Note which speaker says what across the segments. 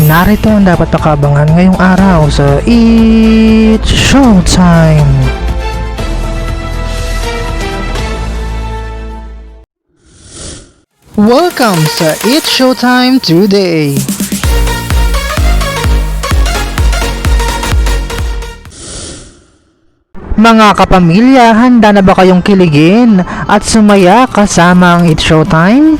Speaker 1: Narito ang dapat pakabangan ngayong araw sa It's Showtime! Welcome sa It's Showtime today! Mga kapamilya, handa na ba kayong kiligin at sumaya kasama ang It's Showtime?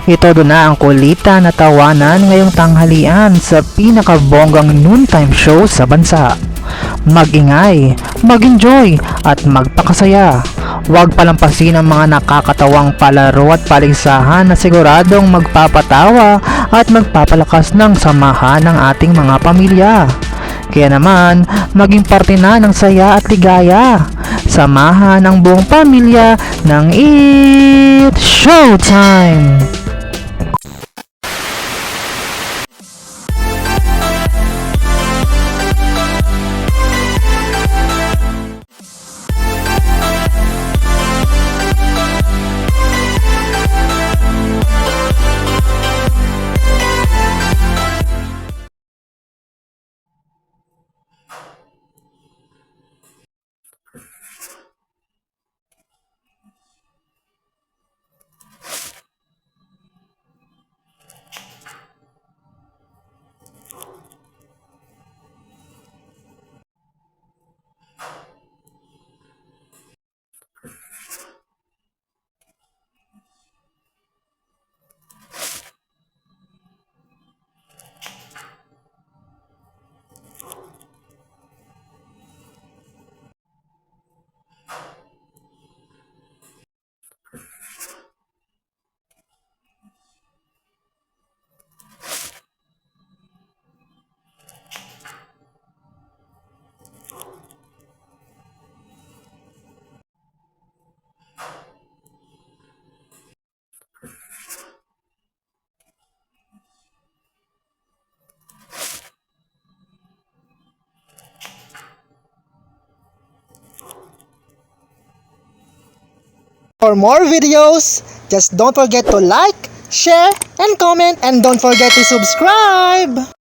Speaker 1: Ito doon na ang kulita na tawanan ngayong tanghalian sa pinakabonggang noontime show sa bansa. Mag-ingay, mag-enjoy at magpakasaya. Huwag palampasin ang mga nakakatawang palaro at paligsahan na siguradong magpapatawa at magpapalakas ng samahan ng ating mga pamilya. Kaya naman, maging parte na ng saya at ligaya. Samahan ang buong pamilya ng It's Showtime!
Speaker 2: For more videos, just don't forget to like, share, and comment, and don't forget to subscribe!